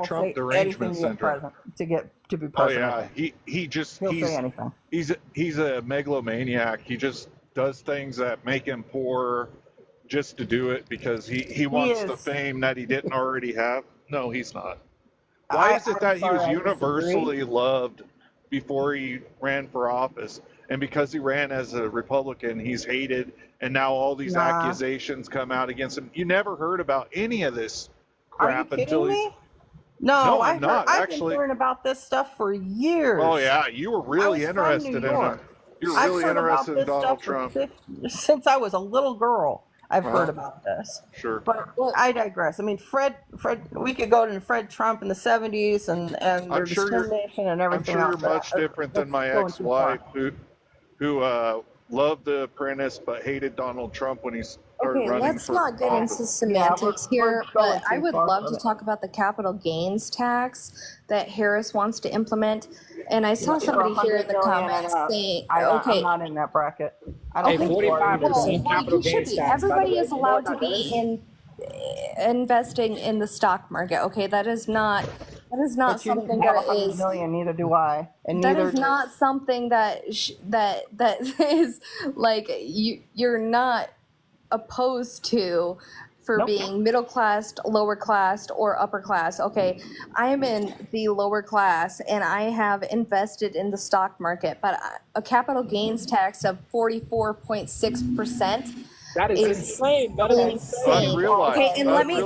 Trump derangement syndrome. To be president. Oh yeah, he'll say anything. He's a megalomaniac. He just does things that make him poor just to do it because he wants the fame that he didn't already have. No, he's not. Why is it that he was universally loved before he ran for office, and because he ran as a Republican, he's hated, and now all these accusations come out against him? You never heard about any of this crap until me? No, I'm not. I've been hearing about this stuff for years. Oh yeah, you were really interested in him. You're really interested in Donald Trump. Since I was a little girl, I've heard about this. Sure. But I digress. I mean, Fred, we could go to Fred Trump in the 70s and their discrimination and everything else. I'm sure you're much different than my ex-wife who loved The Apprentice but hated Donald Trump when he started running. Let's not get into semantics here, but I would love to talk about the capital gains tax that Harris wants to implement. And I saw somebody here in the comments saying, I'm not in that bracket. I don't 45% capital gains tax. Everybody is allowed to be investing in the stock market. Okay, that is not something that is. Neither do I. And that is not something that is like you're not opposed to for being middle class, lower class, or upper class. Okay, I am in the lower class and I have invested in the stock market, but a capital gains tax of 44.6%. That is insane. That is insane. Okay, and let me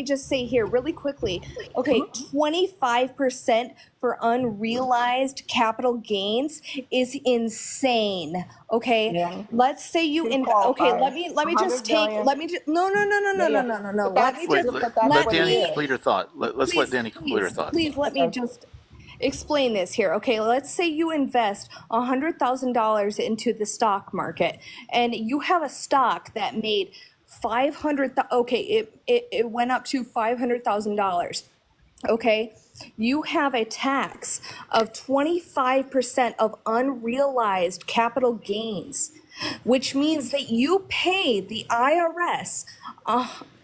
just say here really quickly. Okay, 25% for unrealized capital gains is insane. Okay, let's say you let me just let Danny complete her thought. Let's let Danny complete her thought. Please let me just explain this here. Okay, let's say you invest $100,000 into the stock market and you have a stock that made it went up to $500,000. Okay, you have a tax of 25% of unrealized capital gains, which means that you pay the IRS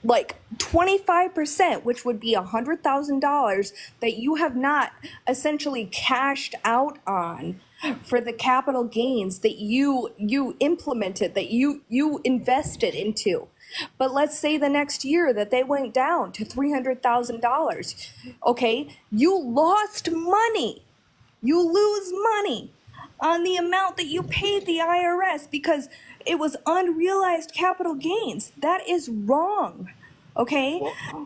like 25%, which would be $100,000 that you have not essentially cashed out on for the capital gains that you implemented, that you invested into. But let's say the next year that they went down to $300,000. Okay, you lost money. You lose money on the amount that you paid the IRS because it was unrealized capital gains. That is wrong. Okay,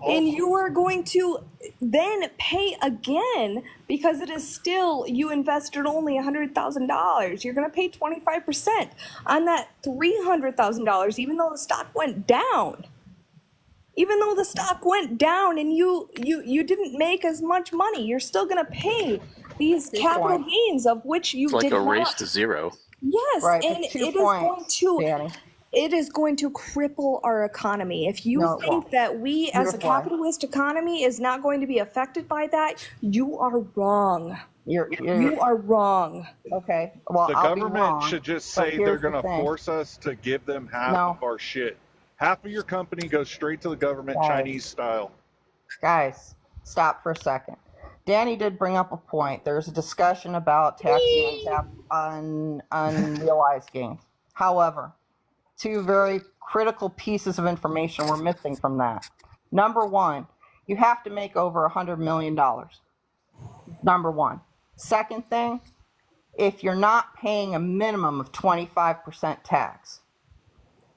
and you are going to then pay again because it is still, you invested only $100,000. You're going to pay 25% on that $300,000, even though the stock went down. Even though the stock went down and you didn't make as much money, you're still going to pay these capital gains of which you did not. It's like a race to zero. Yes, right, and it is going to cripple our economy. If you think that we as a capitalist economy is not going to be affected by that, you are wrong. You are wrong. Okay. Well, the government should just say they're going to force us to give them half of our shit. Half of your company goes straight to the government, Chinese style. Guys, stop for a second. Danny did bring up a point. There's a discussion about taxing on unrealized gains. However, two very critical pieces of information we're missing from that. Number one, you have to make over $100 million. Number one. Second thing, if you're not paying a minimum of 25% tax,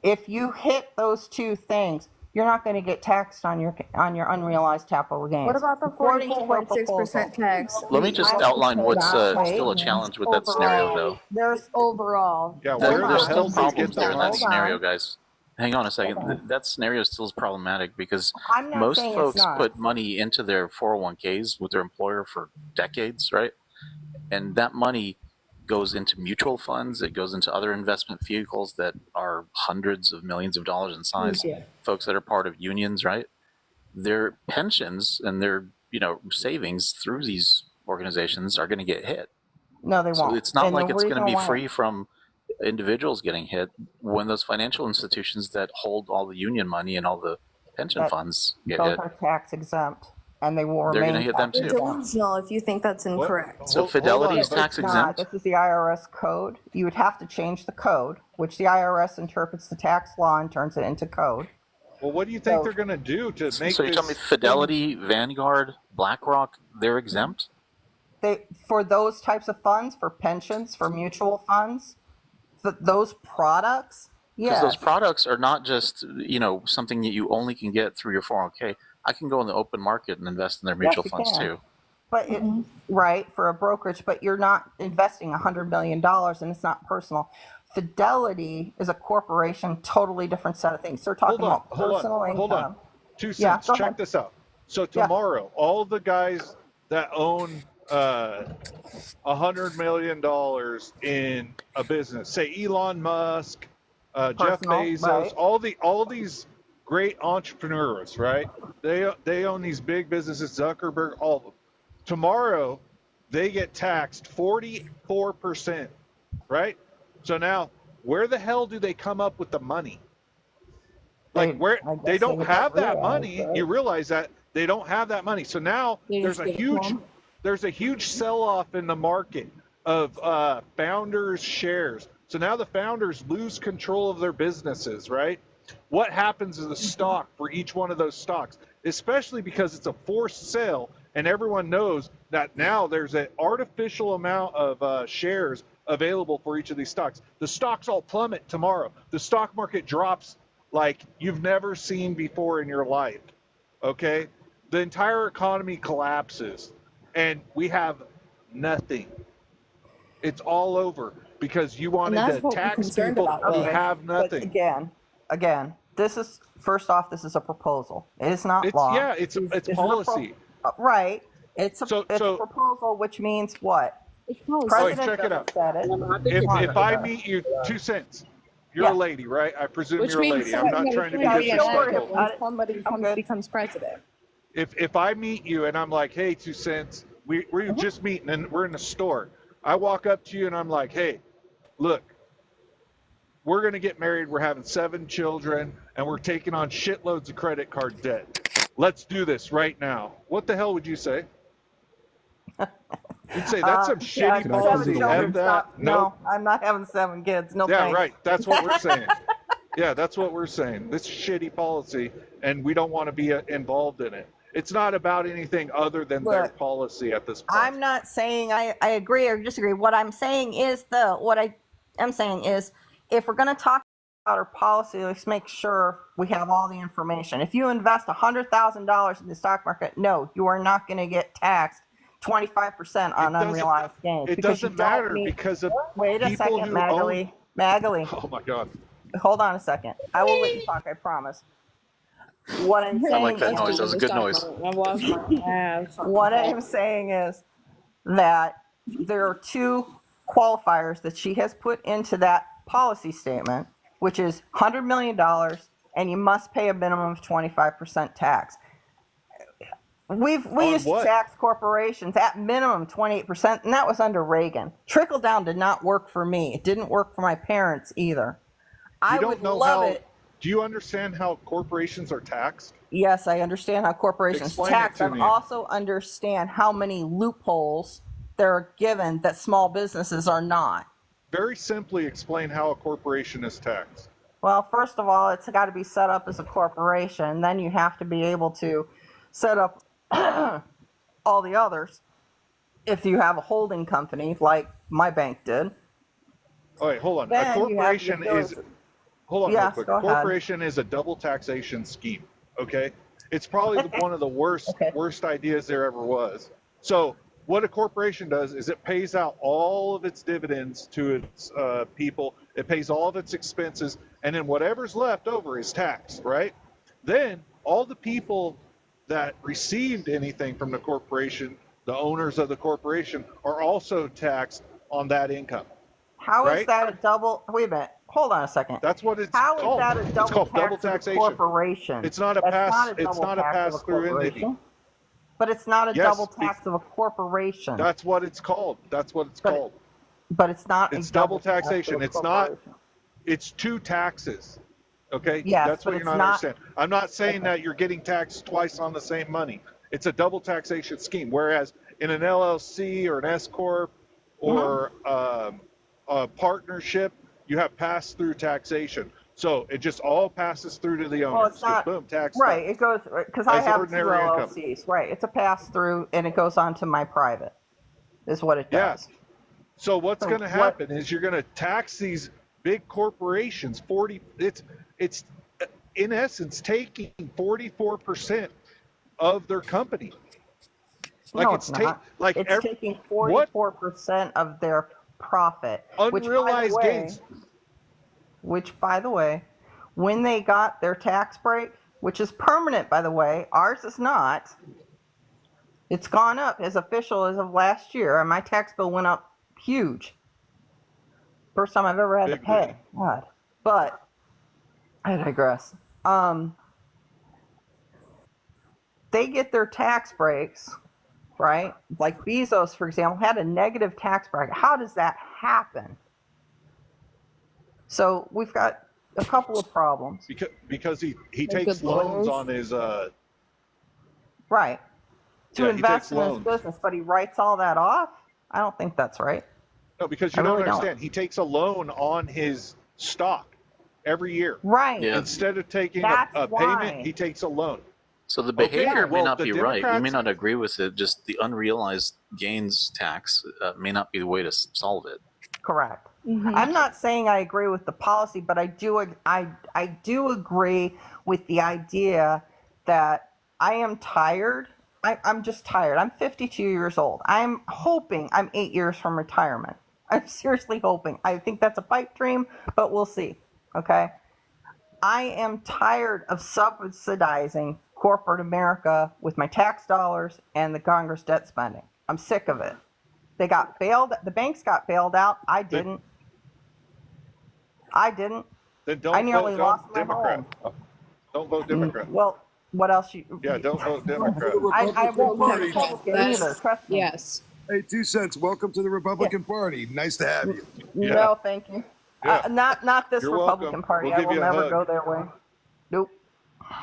if you hit those two things, you're not going to get taxed on your unrealized capital gains. What about the 44.6% tax? Let me just outline what's still a challenge with that scenario, though. There's overall. Yeah, there's still problems there in that scenario, guys. Hang on a second. That scenario still is problematic because most folks put money into their 401ks with their employer for decades, right? And that money goes into mutual funds. It goes into other investment vehicles that are hundreds of millions of dollars in size. Yeah. Folks that are part of unions, right? Their pensions and their savings through these organizations are going to get hit. No, they won't. So it's not like it's going to be free from individuals getting hit when those financial institutions that hold all the union money and all the pension funds get hit. Those are tax exempt. and they will They're remain going to hit them tax You're too. delusional if you think that's incorrect. So Hold Fidelity on, is but tax It's not. exempt. This is the IRS code. You would have to change the code, which the IRS interprets the tax law and turns it into code. Well, what do you think So- they're going to do to make So you tell me this? Fidelity, Vanguard, BlackRock, they're exempt? For those types of funds, for pensions, for mutual funds, those products, Because yes. those products are not just something that you only can get through your 401k. I can go in the open market and invest in their mutual you funds can. too. But right, for a brokerage, but you're not investing $100 million and it's not personal. Fidelity is a corporation, totally different set of things. They're talking about personal income. Hold on. 2 cents. Yeah, go Check ahead. this out. So tomorrow, all the guys that own $100 million in a business, say Elon Musk, Jeff Bezos, right. all these great entrepreneurs, right? They own these big businesses, Zuckerberg, all of them. Tomorrow, they get taxed 44%, right? So now, where the hell do they come up with the money? Like they don't have that money. Right? You realize that they don't have that money. So now there's a huge sell-off in the market of founders' shares. So now the founders lose control of their businesses, right? What happens to the stock for each one of those stocks? Especially because it's a forced sale, and everyone knows that now there's an artificial amount of shares available for each of these stocks. The stocks all plummet tomorrow. The stock market drops like you've never seen before in your life, okay? The entire economy collapses, and we have nothing. It's all over because you wanted to tax people who have nothing. But again, this is, first off, this is a proposal. It is not law. Yeah, it's policy. Right. It's a proposal, which means what? President check it out. Said it. If I meet you, 2 cents. You're a lady, right? I presume you're a lady. I'm not trying to be disrespectful. When somebody becomes president. If I meet you and I'm like, hey, 2 cents, we're just meeting and we're in the store. I walk up to you and I'm like, hey, look, we're going to get married. We're having 7 children and we're taking on shitloads of credit card debt. Let's do this right now. What the hell would you say? You'd say that's some shitty policy. No, I'm not having 7 kids. No, yeah, thanks. right. That's what we're saying. Yeah, that's what we're saying. This shitty policy, and we don't want to be involved in it. It's not about anything other than their policy at this point. I'm not saying I agree or disagree. What I'm saying is if we're going to talk about our policy, let's make sure we have all the information. If you invest $100,000 in the stock market, no, you are not going to get taxed 25% on unrealized gains. It doesn't matter because of wait a second, Magali. Oh my God. Hold on a second. I will let you talk, I promise. What I'm saying I like that noise. That was a good noise. What I'm saying is that there are 2 qualifiers that she has put into that policy statement, which is $100 million, and you must pay a minimum of 25% tax. We used to tax corporations at minimum 28%, and that was under Reagan. Trickle down did not work for me. It didn't work for my parents either. I would love it. Do you understand how corporations are taxed? Yes, I understand how corporations are taxed. I also understand how many loopholes they're given that small businesses are not. Very simply explain how a corporation is taxed. Well, first of all, it's got to be set up as a corporation. Then you have to be able to set up all the others. If you have a holding company like my bank did. All right, hold on. A corporation is... Hold on real quick. A corporation is a double taxation scheme, okay? It's probably one of the worst ideas there ever was. So what a corporation does is it pays out all of its dividends to its people. It pays all of its expenses, and then whatever's left over is taxed, right? Then all the people that received anything from the corporation, the owners of the corporation, are also taxed on that income. How is that a double? Wait a minute. Hold on a second. That's what it's called. How is that a double it's called double taxation. Corporation? It's not a pass. It's not a pass-through entity. But it's not a double tax of a corporation. That's what it's called. That's what it's called. But it's not. It's double taxation. It's not. It's 2 taxes. Okay. Yes, that's what you're not understanding. I'm not saying that you're getting taxed twice on the same money. It's a double taxation scheme. Whereas in an LLC or an S corp or a partnership, you have pass-through taxation. So it just all passes through to the owners. Well, it's not Boom, tax right. done. It goes because I As have two ordinary income. LLCs. Right, it's a pass through, and it goes on to my private. Is what it does. Yeah. So what's So going to happen is you're going to tax these big corporations 40. It's in essence taking 44% of their company. Like no, it's not. like it's taking 44% of their profit, unrealized gains. Which, by the way, when they got their tax break, which is permanent, by the way, ours is not. It's gone up as official as of last year, and my tax bill went up huge. First time I've ever had to pay. God. But I digress. They get their tax breaks, right? Like Bezos, for example, had a negative tax bracket. How does that happen? So we've got a couple of problems. Because he takes loans on his right to invest in his business, but he writes all that off. I don't think that's right. No, because you don't understand. He takes a loan on his stock every year. Right. Yeah. Instead of taking a payment, he takes a loan. So the behavior may not be right. Democrats, We may not agree with it. Just the unrealized gains tax may not be the way to solve it. Correct. I'm not saying I agree with the policy, but I do agree with the idea that I am tired. I'm just tired. I'm 52 years old. I'm hoping I'm 8 years from retirement. I'm seriously hoping. I think that's a pipe dream, but we'll see. Okay. I am tired of subsidizing corporate America with my tax dollars and the Congress debt spending. I'm sick of it. They got bailed. The banks got bailed out. I didn't. Then don't I nearly lost my Democrat. home. Don't vote Democrat. Well, what else? Don't vote Democrat. I won't vote Republican either. Trust me. Yes. Hey, 2 cents. Welcome to the Republican Party. Nice to have you. No, thank you. Yeah. Not this You're Republican welcome. Party. We'll I give will you a never hug. go their way. Nope.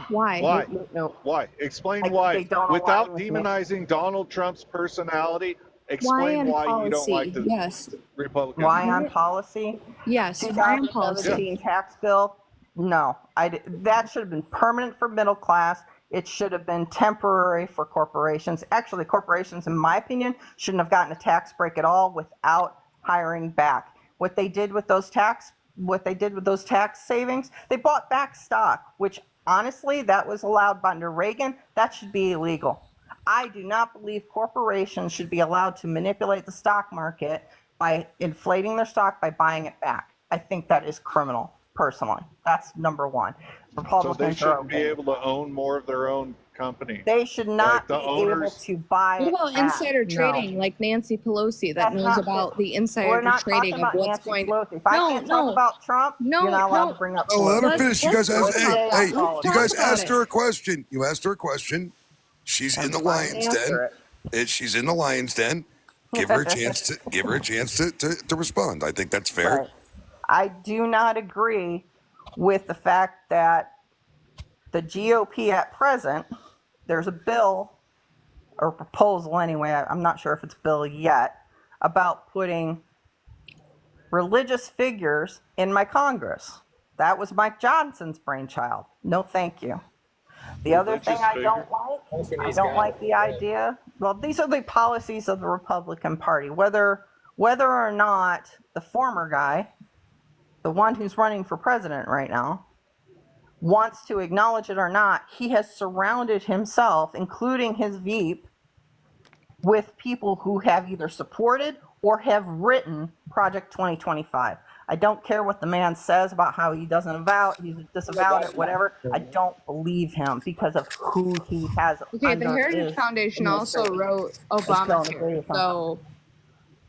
Why? Why? Nope. Why? Explain They why. don't Without align with me. demonizing Donald Trump's personality, explain on why you don't policy? like the Yes. Republicans. Why on policy? Yes. Why on policy? 2017 tax bill? No. That should have been permanent for middle class. It should have been temporary for corporations. Actually, corporations, in my opinion, shouldn't have gotten a tax break at all without hiring back. What they did with those tax savings, they bought back stock, which honestly, that was allowed under Reagan. That should be illegal. I do not believe corporations should be allowed to manipulate the stock market by inflating their stock by buying it back. I think that is criminal, personally. That's number one. Republicans So they shouldn't are be able to own more of their own company. They should not Like be the able owners- to buy What about it back. insider No. trading, like Nancy Pelosi, that That's knows not about fair. the We're insider not trading talking of about what's Nancy going? Pelosi. If I can't talk about Trump, No, you're not allowed no. to bring up Oh, let her Pelosi. finish. You guys asked, hey, Let's you guys talk about asked it. her a question. You asked her a question. She's in the lion's den. She's in the lion's den. Give her a chance to respond. I think that's fair. Right. I do not agree with the fact that the GOP at present, there's a bill or proposal anyway, I'm not sure if it's a bill yet, about putting religious figures in my Congress. That was Mike Johnson's brainchild. No, thank you. The other thing I don't like the idea. Well, these are the policies of the Republican Party. Whether or not the former guy, the one who's running for president right now, wants to acknowledge it or not, he has surrounded himself, including his Veep, with people who have either supported or have written Project 2025. I don't care what the man says about how he he's disavowed it, whatever. I don't believe him because of who he has. Okay, the under Heritage his Foundation also wrote Obamacare. So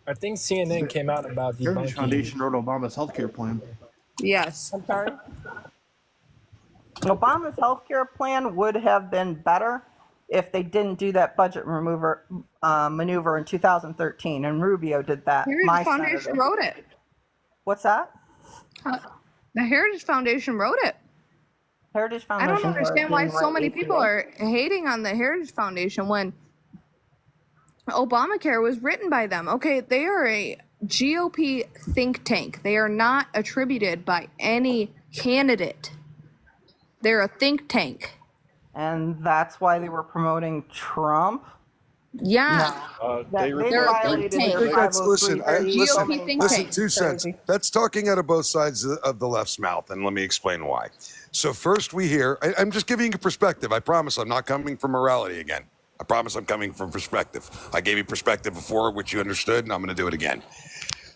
I think CNN came out about Heritage debunking. Foundation wrote Obama's healthcare plan. yes. I'm sorry? Obama's healthcare plan would have been better if they didn't do that budget maneuver in 2013, and Rubio did that. Heritage Foundation senator. wrote it. What's that? The Heritage Foundation wrote it. Heritage I Foundation. don't understand why so many people are hating on the Heritage Foundation when Obamacare was written by them. Okay, they are a GOP think tank. They are not attributed by any candidate. They're a think tank. And that's why they were promoting Trump? Yeah. They violated their listen, 503. 2 cents. That's talking out of both sides of the left's mouth, and let me explain why. So first we hear, I'm just giving you perspective. I promise I'm not coming from morality again. I promise I'm coming from perspective. I gave you perspective before, which you understood, and I'm going to do it again.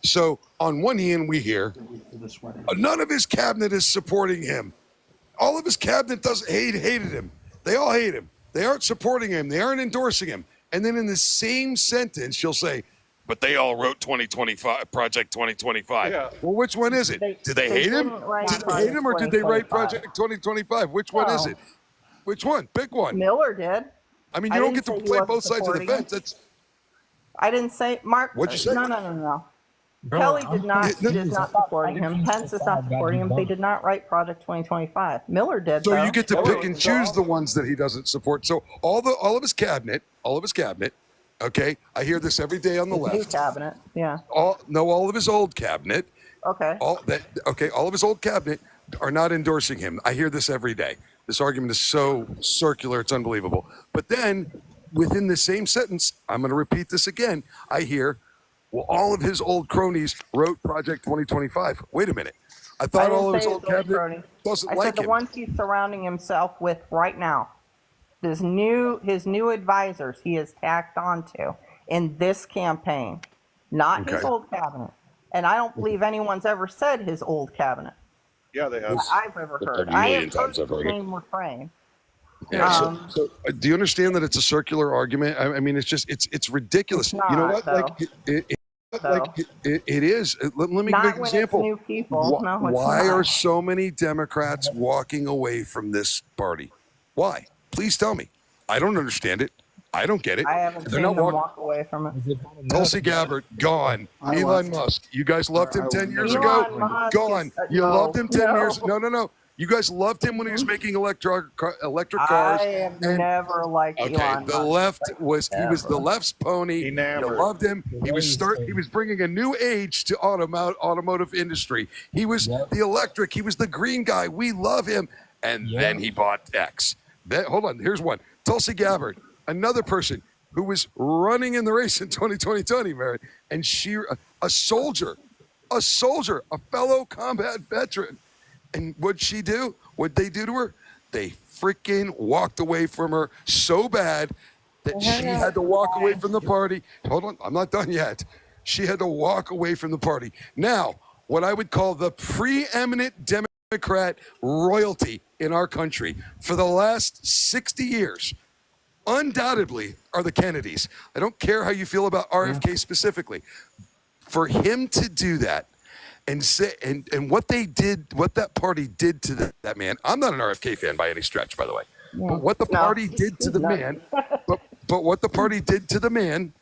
So on one hand, we hear none of his cabinet is supporting him. All of his cabinet hated him. They all hate him. They aren't supporting him. They aren't endorsing him. And then in the same sentence, she'll say, but they all wrote 2025, Project 2025. Yeah. Well, which one is it? Did they hate him? Did they hate him, or did they write Project 2025? Which one is it? Which one? Pick one. Miller did. I mean, you don't get to play both sides of the fence. I didn't say Mark. What'd you say? No. Bro, Kelly did not support him. Pence is not supporting him. They did not write Project 2025. Miller did. So you get to pick and choose the ones that he doesn't support. So all of his cabinet. Okay, I hear this every day on the left. New cabinet, yeah. All of his old cabinet. Okay. All of his old cabinet are not endorsing him. I hear this every day. This argument is so circular, it's unbelievable. But then, within the same sentence, I'm going to repeat this again. I hear, well, all of his old cronies wrote Project 2025. Wait a minute. I thought all of his old cabinet doesn't like him. I said the ones he's surrounding himself with right now. His new advisors he has tacked onto in this campaign, not his old cabinet. And I don't believe anyone's ever said his old cabinet. Yeah, they have. That I've ever heard. I have heard the same refrain. Yeah, so do you understand that it's a circular argument? I mean, it's ridiculous. Not, you know what? Though. It is. Let me give you an example. New people. Why are so many Democrats walking away from this party? Why? Please tell me. I don't understand it. I don't get it. I haven't seen them walk away from it. Tulsi Gabbard, gone. Elon Musk, you guys loved him 10 years ago? Gone. You loved him 10 years? No. You guys loved him when he was making electric cars. I have never liked Elon Musk. The left was the left's pony. You loved him. He was bringing a new age to automotive industry. He was the electric. He was the green guy. We love him. And then he bought X. Hold on. Here's one. Tulsi Gabbard, another person who was running in the race in 2020, Mary, and she, a soldier, a fellow combat veteran. And what'd she do? What'd they do to her? They freaking walked away from her so bad that she had to walk away from the party. Hold on, I'm not done yet. She had to walk away from the party. Now, what I would call the preeminent Democrat royalty in our country for the last 60 years, undoubtedly, are the Kennedys. I don't care how you feel about RFK specifically. For him to do that, and say and what they did, what that party did to that man. I'm not an RFK fan by any stretch, by the way. But what the party did to the man, but what the party did to the man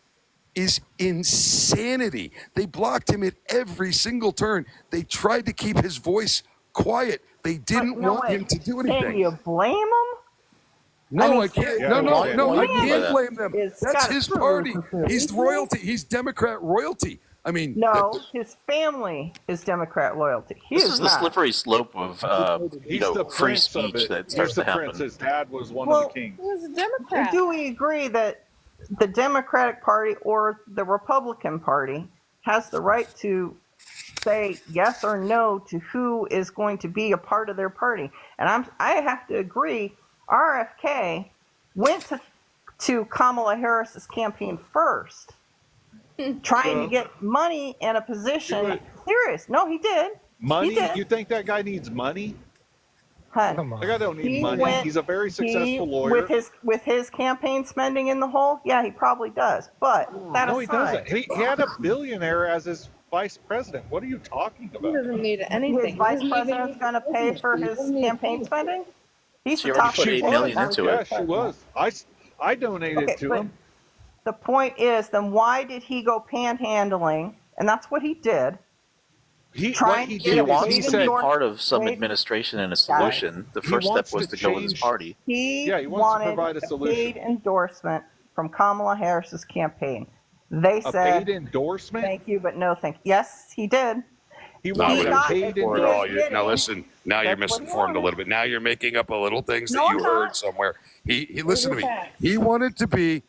is insanity. They blocked him at every single turn. They tried to keep his voice quiet. They didn't want him to do anything. Can you blame him? No, I can't. No, I can't blame them. That's his party. He's royalty. He's Democrat royalty. I mean, no, his family is Democrat loyalty. This is the slippery slope of free speech that starts to happen. His dad was one of the kings. He was a Democrat. Do we agree that the Democratic Party or the Republican Party has the right to say yes or no to who is going to be a part of their party? And I have to agree, RFK went to Kamala Harris's campaign first, trying to get money and a position. Serious. No, he did. Money? He did. You think that guy needs money? Hun, that guy don't need money. He's a very successful lawyer. With his campaign spending in the hole, yeah, he probably does. But that he doesn't. He had a billionaire as his vice president. What are you talking about? He doesn't need anything. His vice president's going to pay for his campaign spending? He's She the already top put $8 million into Yeah, it. she was. I donated to him. The point is, then why did he go panhandling? And that's what he did. He wants to be part of some administration and a solution. The first step was to go with his party. He wants to provide a wanted solution. paid endorsement from Kamala Harris's campaign. They said, paid endorsement? Thank you, but no thank you. Yes, he did. He wanted a paid endorsement. Now listen, now you're misinformed a little bit. Now you're making up a little things that you heard somewhere. He listen to me. He wanted to be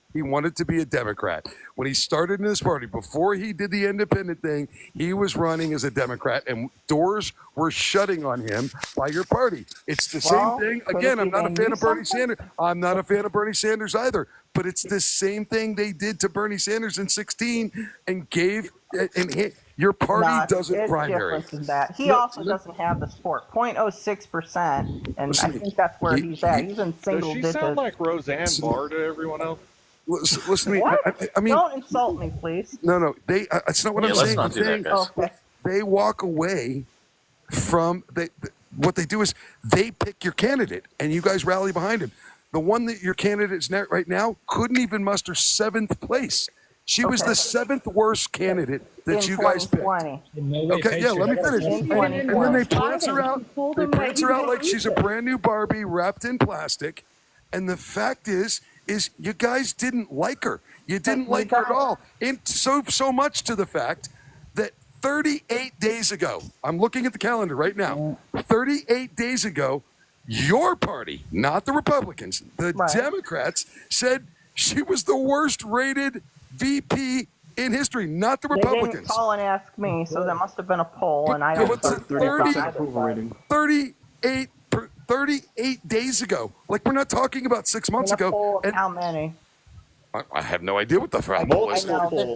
a Democrat. When he started in this party, before he did the independent thing, he was running as a Democrat, and doors were shutting on him by your party. It's the same thing. Again, I'm not a fan of Bernie Sanders. I'm not a fan of Bernie Sanders either. But it's the same thing they did to Bernie Sanders in 2016 and gave and your party doesn't primary. That. He also doesn't have the support, 0.06%, and I think that's where he's at. He's in single digits. Does she sound like Roseanne Barr to everyone else? Listen to me. I mean, don't insult me, please. No. It's not what I'm saying. Let's not do that, guys. They walk away from what they do is they pick your candidate, and you guys rally behind him. The one that your candidate is right now couldn't even muster 7th place. She was the 7th worst candidate that you guys picked. Okay, yeah, let me finish. And then they prance her out. They prance her out like she's a brand new Barbie wrapped in plastic. And the fact is you guys didn't like her. You didn't like her at all. And so much to the fact that 38 days ago, I'm looking at the calendar right now, 38 days ago, your party, not the Republicans, the Democrats, said she was the worst rated VP in history, not the Republicans. They didn't call and ask me, so that must have been a poll, and I don't know. 38 days ago. Like, we're not talking about 6 months ago. And how many? I have no idea what the poll is.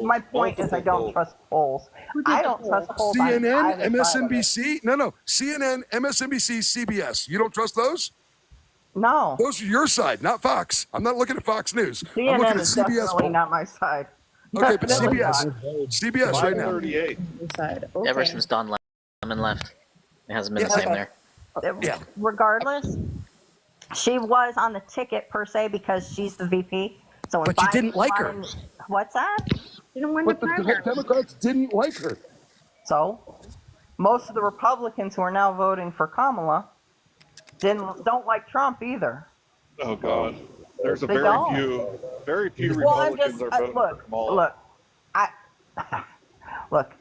My point is I don't trust polls. I don't trust polls. CNN, MSNBC? No. CNN, MSNBC, CBS. You don't trust those? No. Those are your side, not Fox. I'm not looking at Fox News. CNN I'm looking at is CBS. Definitely not my side. Okay, but CBS right now. 38. Okay. Ever since Don Lemon left, it hasn't been the same there. Yeah. Regardless, she was on the ticket per se because she's the VP. So but you didn't like her. What's that? You didn't win the primary. The Democrats didn't like her. So most of the Republicans who are now voting for Kamala don't like Trump either. Oh God, there's a very few Republicans are voting for Kamala. Look,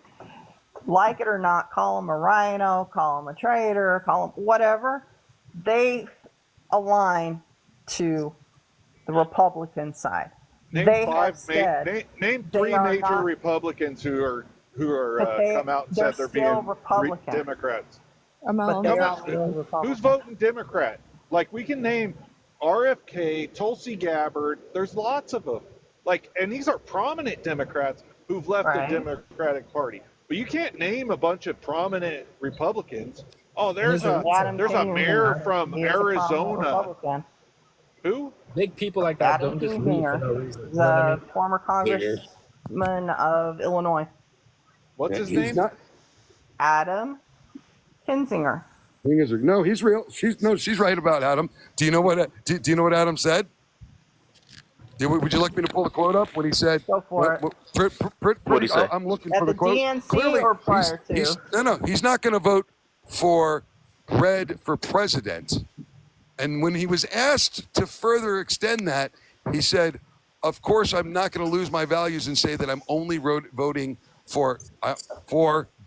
like it or not, call him a rhino, call him a traitor, call him whatever. They align to the Republican side. Name three major Republicans who are come out and said they're being Democrats. Who's voting Democrat? Like, we can name RFK, Tulsi Gabbard. There's lots of them. Like, and these are prominent Democrats who've left the Democratic Party. But you can't name a bunch of prominent Republicans. Oh, there's a mayor from Arizona. Who? Big people like that don't just leave for no reason. The former congressman of Illinois. What's his name? Adam Kinzinger. No, he's real. She's right about Adam. Do you know what? Do you know what Adam said? Would you like me to pull the quote up when he said? Go for it. What did he say? I'm looking for the quote. DNC Clearly, or prior to? No. He's not going to vote for Red for president. And when he was asked to further extend that, he said, "Of course, I'm not going to lose my values and say that I'm only voting for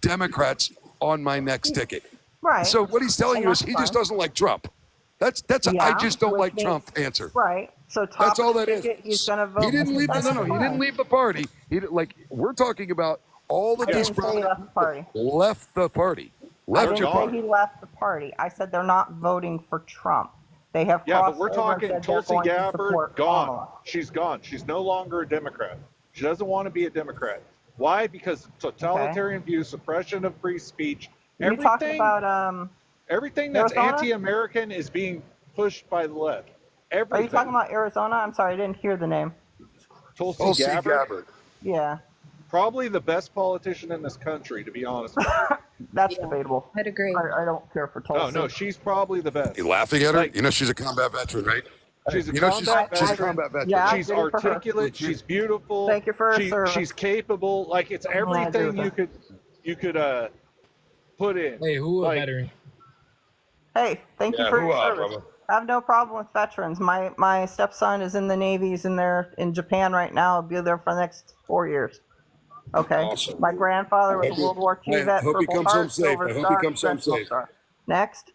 Democrats on my next ticket." Right. So what he's telling you is he just doesn't like Trump. That's I just don't like Trump answer. Right. So that's all that is. He's going to vote. He didn't leave. He didn't leave the party. We're talking about all of these left the party. Left your party. He left the party. I said they're not voting for Trump. They have but we're talking Tulsi Gabbard, gone. Kamala. She's gone. She's no longer a Democrat. She doesn't want to be a Democrat. Why? Because totalitarian views, suppression of free speech, everything that's anti-American is being pushed by the left. Everything. Are you talking about Arizona? I'm sorry, I didn't hear the name. Tulsi Gabbard. Yeah. Probably the best politician in this country, to be honest with you. That's debatable. I'd agree. I don't care for Tulsi. No, she's probably the best. You laughing at her? You know she's a combat veteran, right? She's a combat veteran. Yeah, she's articulate. She's beautiful. Thank you for her service. She's capable. Like, it's everything you could put in. Hey, who a veteran? Hey, thank you for your service. I have no problem with veterans. My stepson is in the Navy. He's in Japan right now. He'll be there for the next 4 years. Okay. Awesome. My grandfather was a World War II vet, Purple Heart, Silver Star, Sentinel Star. Next.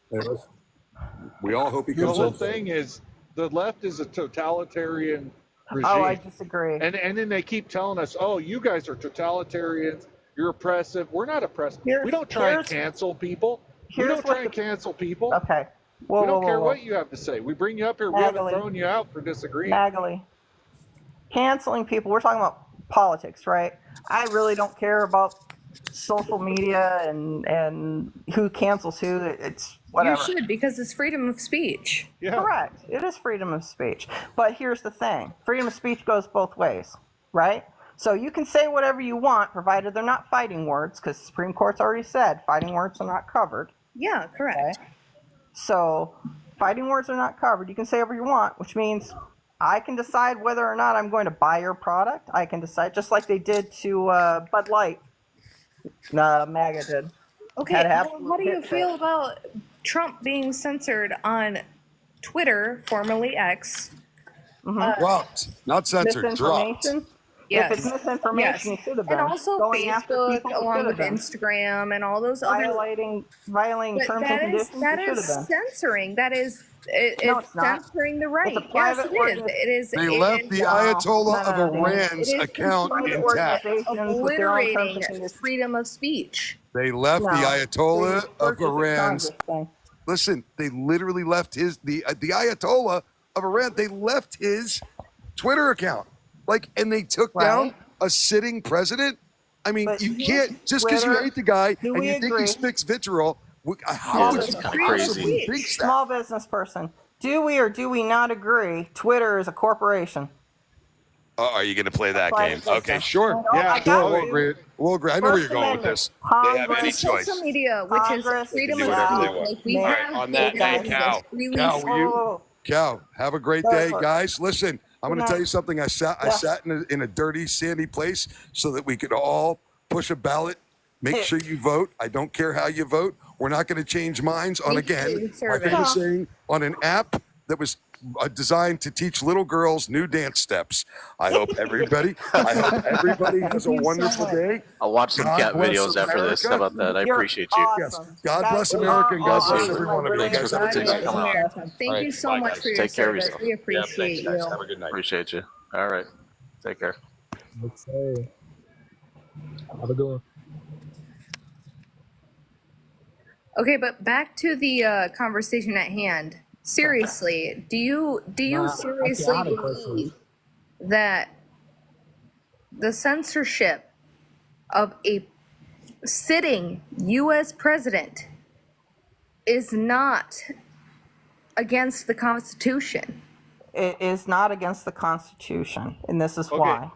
We all hope he The comes whole home safe. thing is the left is a totalitarian regime. Oh, I disagree. And then they keep telling us, oh, you guys are totalitarians. You're oppressive. We're not oppressive. We don't try and cancel people. We don't try and cancel people. Okay. We don't care what you have to say. We bring you up here. We haven't thrown you out for disagreeing. Magali. Canceling people. We're talking about politics, right? I really don't care about social media and who cancels who. It's whatever. You should, because it's freedom of speech. Yeah. Correct. It is freedom of speech. But here's the thing. Freedom of speech goes both ways, right? So you can say whatever you want, provided they're not fighting words, because the Supreme Court's already said fighting words are not covered. Yeah, correct. Okay? So fighting words are not covered. You can say whatever you want, which means I can decide whether or not I'm going to buy your product. I can decide, just like they did to Bud Light. MAGA did. Okay, well, how do you feel about Trump being censored on Twitter, formerly X? Dropped, not censored, dropped. Yes. If it's misinformation, he should have been. And also Facebook, along with Instagram, and all those violating terms and conditions. That is censoring. That is it's censoring the right. Yes, it is. They left the Ayatollah of Iran's account intact, obliterating freedom of speech. They left the Ayatollah of Iran's. Listen, they literally left the Ayatollah of Iran. They left his Twitter account. And they took down a sitting president. I mean, you can't, just because you hate the guy and you think he speaks vitriol, how would you possibly think that? Small business person, do we or do we not agree Twitter is a corporation? Are you going to play that game? Okay, sure. Yeah, we'll agree. We'll agree. I know where you're going with this. They have any choice. Social media, which is freedom of speech. All right, on that, hey, Cal, have a great day, guys. Listen. I'm going to tell you something. I sat in a dirty, sandy place so that we could all push a ballot. Make sure you vote. I don't care how you vote. We're not going to change minds on, again, like I was saying, on an app that was designed to teach little girls new dance steps. I hope everybody has a wonderful day. I'll watch some cat videos after this. How about that? I appreciate you. Awesome. Yes. God bless America and God bless every one of you. Thanks for coming out. Thank you so much for your service. We appreciate you. Have a good night. Appreciate you. All right. Take care. Okay. Have a good one. Okay, but back to the conversation at hand. Seriously, do you seriously believe that the censorship of a sitting U.S. president is not against the Constitution? It is not against the Constitution, and this is why.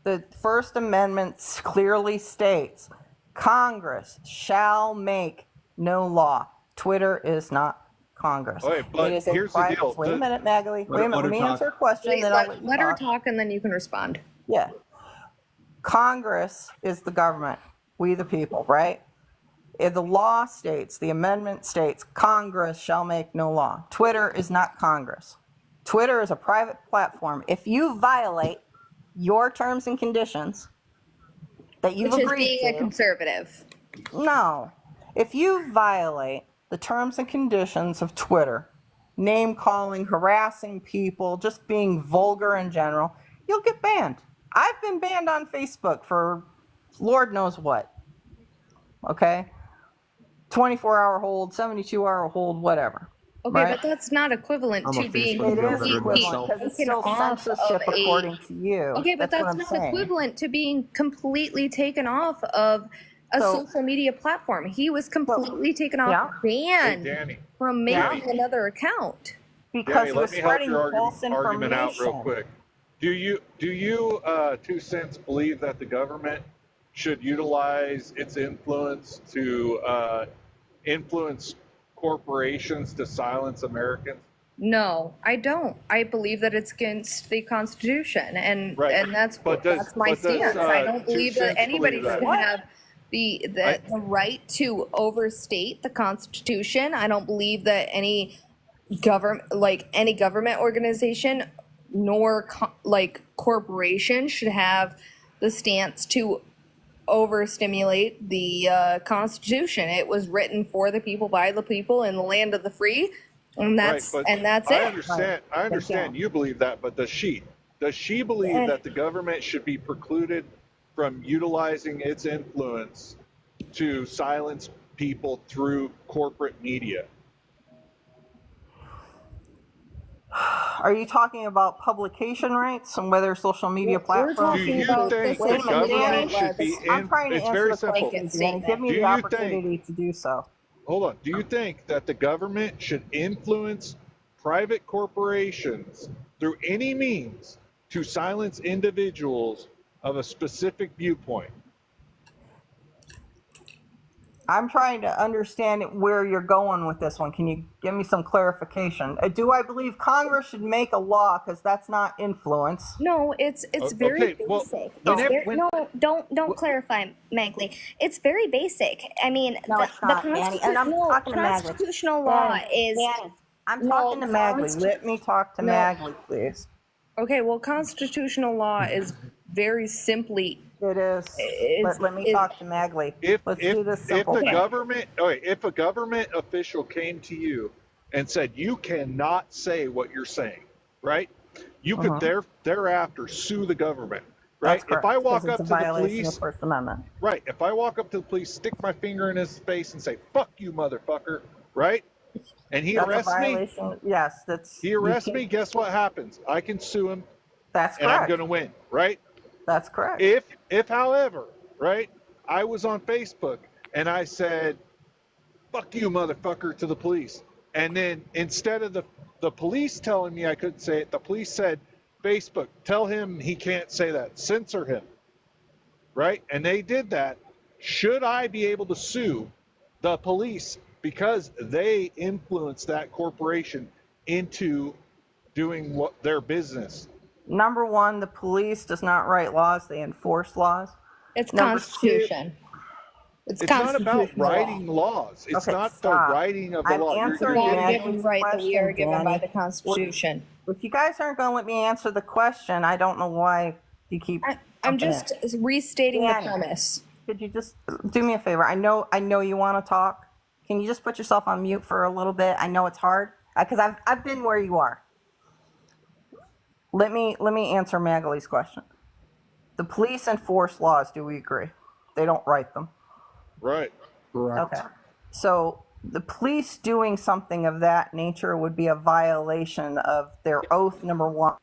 The First Amendment clearly states, Congress shall make no law. Twitter is not Congress. But it is here's the deal. Wait a minute, Magali. Wait a minute. Let me answer a question. Then I'll let her talk, and then you can respond. Yeah. Congress is the government. We the people, right? If the law states, the amendment states, Congress shall make no law. Twitter is not Congress. Twitter is a private platform. If you violate your terms and conditions that you've agreed to. Which is being a conservative. No. If you violate the terms and conditions of Twitter, name calling, harassing people, just being vulgar in general, you'll get banned. I've been banned on Facebook for Lord knows what. Okay? 24-hour hold, 72-hour hold, whatever. Okay, right? but that's not equivalent to being. It is equivalent because it's still censorship according to you. Okay, but that's not equivalent to being completely taken off of a social media platform. He was completely taken off, banned from making another account. Because he was spreading false argument information. out real quick. Do you 2 cents believe that the government should utilize its influence to influence corporations to silence Americans? No, I don't. I believe that it's against the Constitution, and that's my stance. I don't believe that anybody should have the right to overstate the Constitution. I don't believe that any government organization nor corporation should have the stance to overstimulate the Constitution. It was written for the people, by the people, in the land of the free, and that's right, it. I understand you believe that, but does she believe that the government should be precluded from utilizing its influence to silence people through corporate media? Are you talking about publication rights and whether social media platforms? Do you think the government should be in? I'm trying to answer the question, Danny. Give me the opportunity to do so. Hold on. Do you think that the government should influence private corporations through any means to silence individuals of a specific viewpoint? I'm trying to understand where you're going with this one. Can you give me some clarification? Do I believe Congress should make a law because that's not influence? No, it's very okay, well, basic. No, don't clarify, Magley. It's very basic. I mean, no, it's not, Danny. And I'm talking to Magley. Constitutional law is. Danny, I'm talking to Magley. Let me talk to Magley, please. Okay, well, constitutional law is very simply. It is. Let me talk to Magley. Let's do this simple. If a government official came to you and said you cannot say what you're saying, right? You could thereafter sue the government, right? If I walk up to the police, First Amendment. Right. If I walk up to the police, stick my finger in his face and say "fuck you, motherfucker," right? And he arrests me. Yes, that's. He arrests me. Guess what happens? I can sue him. That's correct. And I'm going to win, right? That's correct. If, however, right, I was on Facebook and I said, "fuck you, motherfucker," to the police, and then instead of the police telling me I couldn't say it, the police said, "Facebook, tell him he can't say that. Censor him," right? And they did that. Should I be able to sue the police because they influenced that corporation into doing their business? Number one, the police does not write laws; they enforce laws. It's Constitution. It's not about writing laws. It's not the writing of the law. You're given right that we are given by the Constitution. If you guys aren't going to let me answer the question, I don't know why you keep. I'm just restating the premise. Could you just do me a favor? I know you want to talk. Can you just put yourself on mute for a little bit? I know it's hard because I've been where you are. Let me answer Magley's question. The police enforce laws. Do we agree? They don't write them. Right. Okay. So the police doing something of that nature would be a violation of their oath, number one,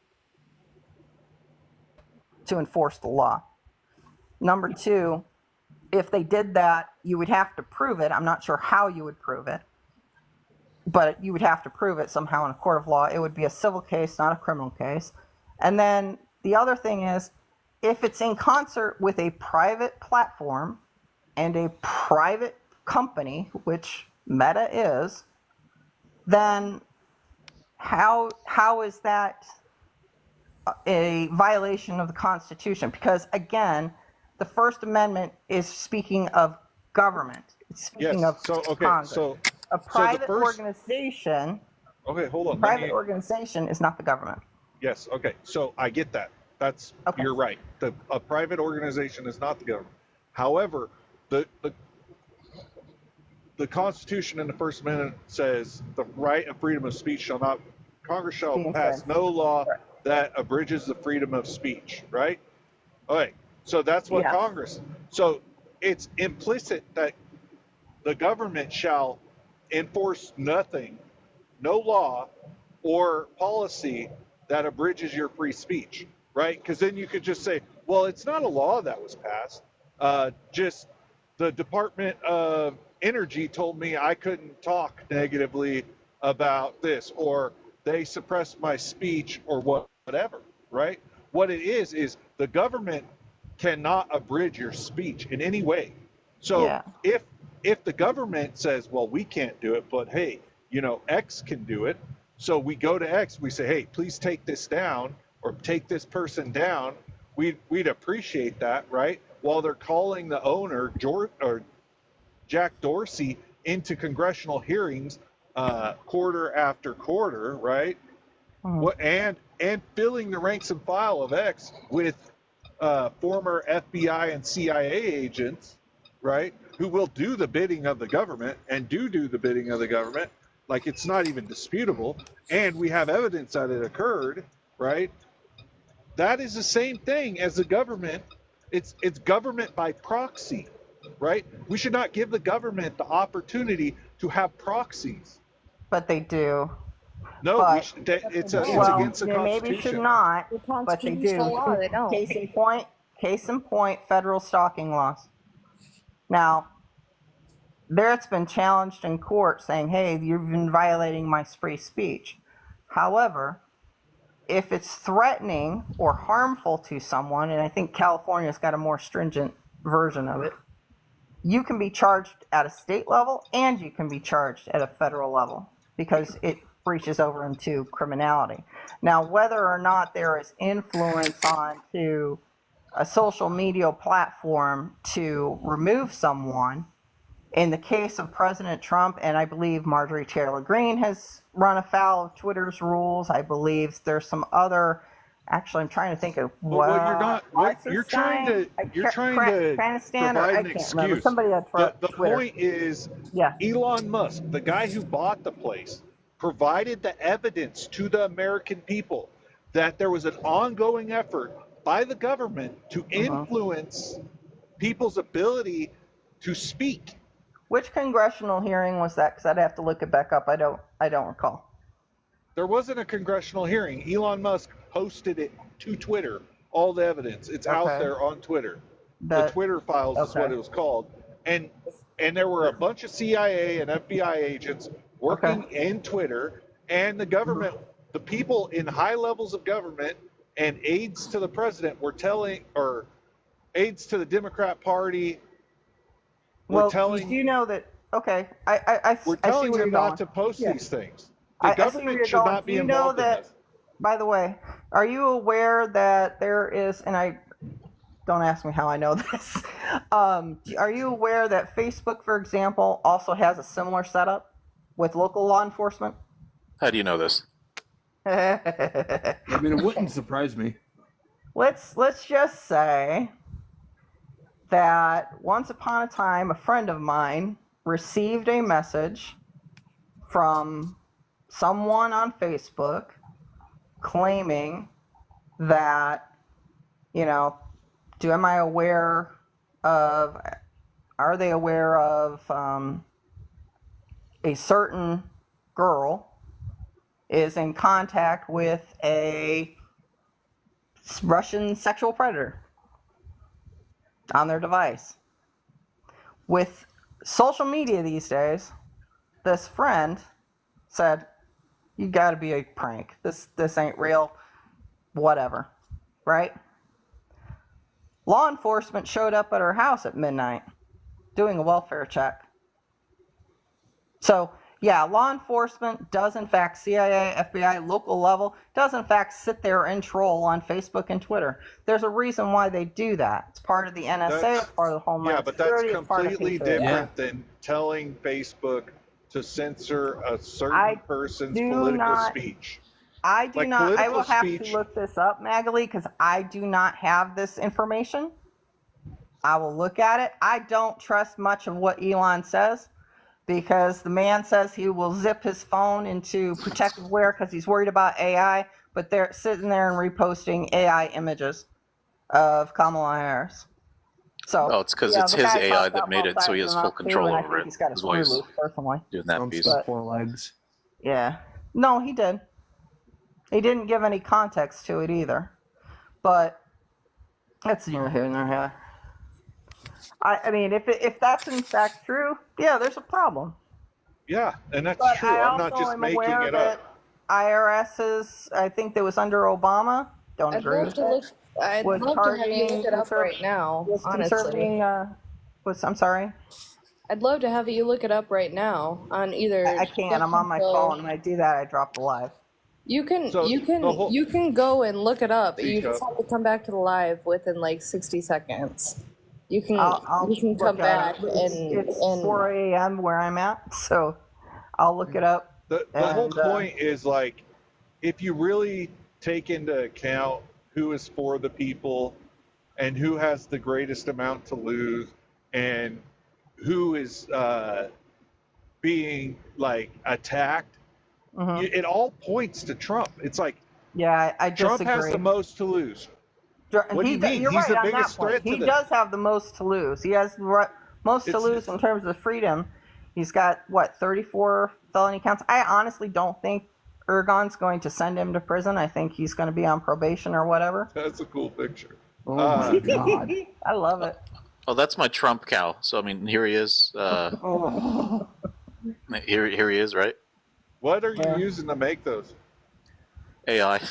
to enforce the law. Number two, if they did that, you would have to prove it. I'm not sure how you would prove it, but you would have to prove it somehow in a court of law. It would be a civil case, not a criminal case. And then the other thing is, if it's in concert with a private platform and a private company, which Meta is, then how is that a violation of the Constitution? Because again, the First Amendment is speaking of government. It's speaking of Congress. A private organization. Okay, hold on. Private organization is not the government. Yes. Okay. So I get that. You're right. A private organization is not the government. However, the Constitution in the First Amendment says the right of freedom of speech shall not. Congress shall pass no law that abridges the freedom of speech. Right. Okay. So that's what Congress. So it's implicit that the government shall enforce nothing, no law or policy that abridges your free speech, right? Because then you could just say, well, it's not a law that was passed. Just the Department of Energy told me I couldn't talk negatively about this, or they suppressed my speech, or whatever, right? What it is the government cannot abridge your speech in any way. So if the government says, well, we can't do it, but hey, X can do it. So we go to X, we say, hey, please take this down or take this person down. We'd appreciate that, right? while they're calling the owner, Jack Dorsey, into congressional hearings quarter after quarter, right? And filling the ranks and file of X with former FBI and CIA agents, right, who will do the bidding of the government and do the bidding of the government, like it's not even disputable, and we have evidence that it occurred, right? That is the same thing as the government. It's government by proxy, right? We should not give the government the opportunity to have proxies. But they do. No, but, it's against the Constitution. Maybe should not, but they do. Law, they don't. Case in point, federal stalking laws. Now, it's been challenged in court saying, hey, you've been violating my free speech. However, if it's threatening or harmful to someone, and I think California's got a more stringent version of it, you can be charged at a state level and you can be charged at a federal level because it breaches over into criminality. Now, whether or not there is influence onto a social media platform to remove someone, in the case of President Trump, and I believe Marjorie Taylor Greene has run afoul of Twitter's rules. I believe there's some other. Actually, I'm trying to think of what. Well, you're trying to stand provide an I can't excuse. remember. Somebody had the Twitter. point is, Elon Musk, the guy who bought the place, provided the evidence to the American people that there was an ongoing effort by the government to influence people's ability to speak. Which congressional hearing was that? Because I'd have to look it back up. I don't recall. There wasn't a congressional hearing. Elon Musk posted it to Twitter. All the evidence. It's out there on Twitter. The Twitter files is what it was called. And there were a bunch of CIA and FBI agents working in Twitter, and the government, the people in high levels of government and aides to the president were telling, or aides to the Democrat Party. Well, did you know that? Okay, we're telling them not to post these things. The government should not be involved in this. By the way, are you aware that there is, and don't ask me how I know this, are you aware that Facebook, for example, also has a similar setup with local law enforcement? How do you know this? I mean, it wouldn't surprise me. Let's just say that once upon a time, a friend of mine received a message from someone on Facebook claiming that, are they aware of a certain girl is in contact with a Russian sexual predator on their device. With social media these days, this friend said, you gotta be a prank. This ain't real. Whatever. Right? Law enforcement showed up at her house at midnight doing a welfare check. So, yeah, law enforcement does in fact, CIA, FBI, local level, does in fact sit there and troll on Facebook and Twitter. There's a reason why they do that. It's part of the NSA, it's part of the Homeland Security. Yeah, but that's completely different than telling Facebook to censor a certain person's political speech. I do not. I will have to look this up, Magali, because I do not have this information. I will look at it. I don't trust much of what Elon says, because the man says he will zip his phone into protective wear because he's worried about AI, but they're sitting there and reposting AI images of Kamala Harris. So, it's because it's his AI that made it, so he has full control over it. He's got a screw loose, personally. Doing that piece. 4 legs. Yeah. No, he did. He didn't give any context to it either. But that's neither here nor there. I mean, if that's in fact true, yeah, there's a problem. Yeah, and that's true. I'm not just making it up. IRS is, I think that was under Obama. Don't agree with it. I'd love to have you look it up right now, honestly. I'm sorry? I'd love to have you look it up right now on either. I can't. I'm on my phone. When I do that, I drop the live. You can go and look it up. You just have to come back to the live within like 60 seconds. You can I'll you can come look at back it. It's and 4 a.m. where I'm at, so I'll look it up. The whole point is like, if you really take into account who is for the people and who has the greatest amount to lose and who is being like attacked, it all points to Trump. It's like, yeah, I disagree. Trump has the most to lose. What do you mean? You're He's right the on biggest that point. threat to He them. does have the most to lose. He has the most to lose in terms of freedom. He's got, what, 34 felony counts? I honestly don't think Erdogan's going to send him to prison. I think he's going to be on probation or whatever. That's a cool picture. Oh my God. I love it. Oh, that's my Trump cow. So, I mean, here he is. Oh. Here he is, right? What are you using to make those? AI.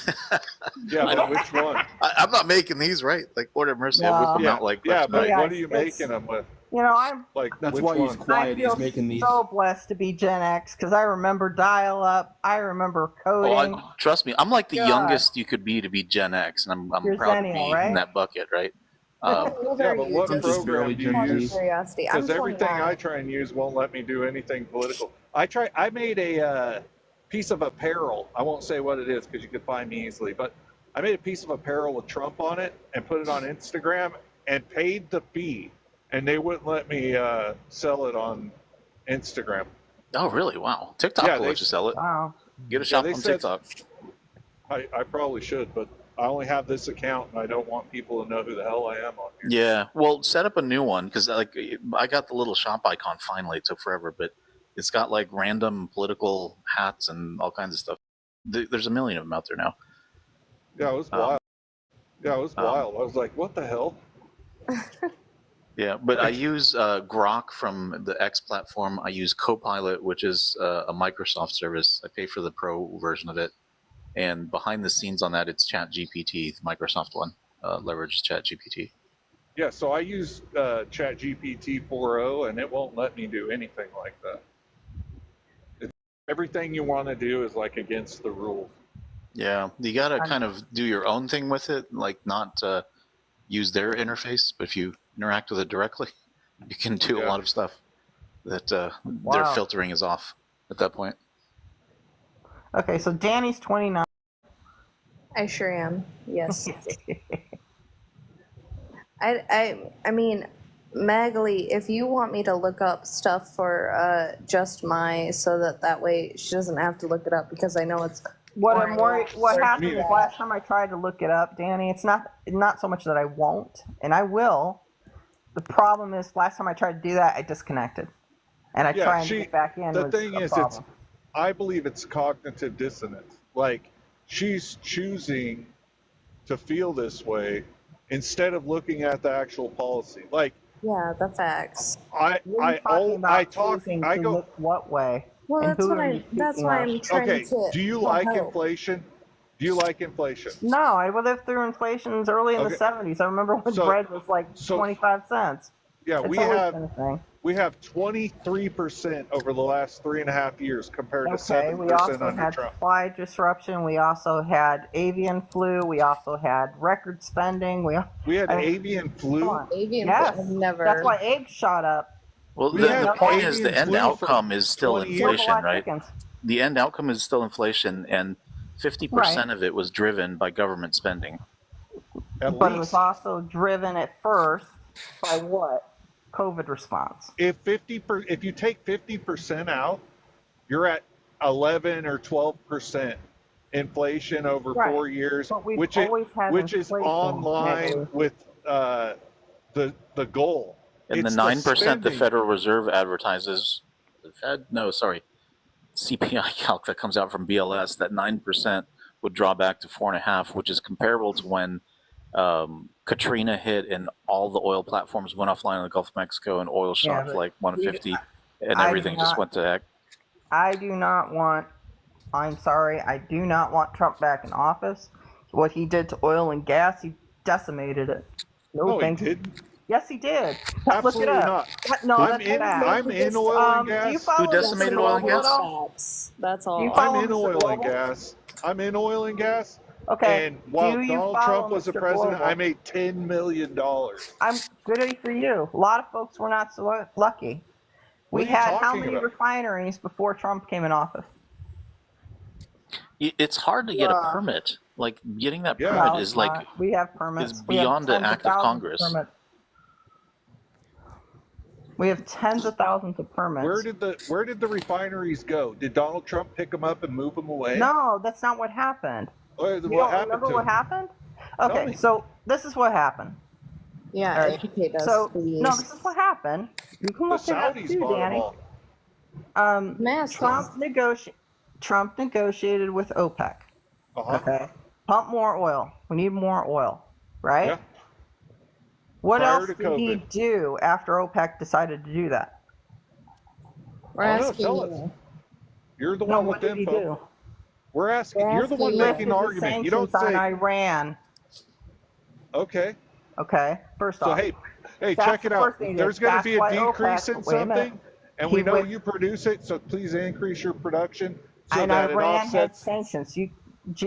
Yeah, but which one? I'm not making these, right? Like, Lord have mercy, I whip them out like yeah, but Yeah, what are you making them with? You know, I'm Like, That's which why he's one? quiet. I feel He's making these. so blessed to be Gen X because I remember dial-up. I remember coding. Oh, trust me, I'm like the God. youngest you could be to be Gen X, and I'm You're proud to Zennial, be right? in that bucket, right? How old Yeah, are but you? what Just program do you Gen Z. use? curiosity. I'm Because everything 29. I try and use won't let me do anything political. I made a piece of apparel. I won't say what it is because you can find me easily, but I made a piece of apparel with Trump on it and put it on Instagram and paid the fee, and they wouldn't let me sell it on Instagram. Oh, really? Wow. TikTok will let you sell it. Wow. Get a shop they on said- TikTok. I probably should, but I only have this account, and I don't want people to know who the hell I am on here. Yeah. Well, set up a new one because like I got the little shop icon finally. It took forever, but it's got like random political hats and all kinds of stuff. There's a million of them out there now. Yeah, it was wild. Yeah, it was wild. I was like, what the hell? Yeah, but I use Grok from the X platform. I use Copilot, which is a Microsoft service. I pay for the pro version of it. And behind the scenes on that, it's ChatGPT, the Microsoft one, leverages ChatGPT. Yeah, so I use ChatGPT 4.0, and it won't let me do anything like that. Everything you want to do is like against the rules. Yeah, you got to kind of do your own thing with it, like not use their interface, but if you interact with it directly, you can do a lot of stuff that their filtering is off at that point. Okay, so Danny's 29. I sure am. Yes. I mean, Magali, if you want me to look up stuff for just so that way she doesn't have to look it up because I know it's. What happened is last time I tried to look it up, Danny, it's not so much that I won't, and I will. The problem is last time I tried to do that, I disconnected, and I tried to get back in. The thing is, I believe it's cognitive dissonance. Like, she's choosing to feel this way instead of looking at the actual policy. Like, yeah, the facts. I go what way? Well, that's why I'm trying to. Do you like inflation? Do you like inflation? No, I lived through inflations early in the 70s. I remember when bread was like 25 cents. Yeah, it's we have 23% over the last 3.5 years compared to 7% we also under had Trump. supply disruption. We also had avian flu. We also had record spending. We had avian flu? Avian flu? Never. That's why eggs shot up. Well, the point is the end outcome is still inflation, right? The end outcome is still inflation, and 50% of it was driven by government spending. But it was also driven at first by what? COVID response. If you take 50% out, you're at 11 or 12% inflation over 4 years, which is online with the goal. And the 9% the Federal Reserve advertises, CPI calc that comes out from BLS, that 9% would draw back to 4.5%, which is comparable to when Katrina hit and all the oil platforms went offline in the Gulf of Mexico and oil shot to like 150 and everything just went to heck. I do not want Trump back in office. What he did to oil and gas, he decimated it. No, he didn't. Yes, he did. Absolutely Look it up. not. I'm in oil and gas. Who decimated oil and gas? That's all. I'm in oil and gas. Okay. And while Do you Donald follow Trump was the Mr. president, Global? I made $10 million. I'm good for you. A lot of folks were not so lucky. What We are you had how talking many about? refineries before Trump came in office? It's hard to get a permit. Like getting that permit No, is it's like not. We have permits. is We have beyond the tens act of thousands Congress. permits. We have tens of thousands of permits. Where did the refineries go? Did Donald Trump pick them up and move them away? No, that's not what happened. What You don't happened remember to what them? happened? Okay, so this is what happened. Yeah, All right. educate us, So please. no, this is what happened. You can The look it up Saudis too, bought them Danny. all. Trump negotiated with OPEC. Okay, pump more oil. We need more oil, right? Yeah. What Prior else to did he COVID. do after OPEC decided to do that? We're I don't know, asking tell you. us. You're the No, one what with did he info. do? We're asking. You're the one He making the Lifted argument. You don't sanctions on say. Iran. Okay. Okay, first So off. hey, That's check it the out. first thing he did. There's going to That's be a why decrease OPEC in wait a minute. something, and He we know went- you produce it. So please increase your production so And that it Iran had offsets. sanctions.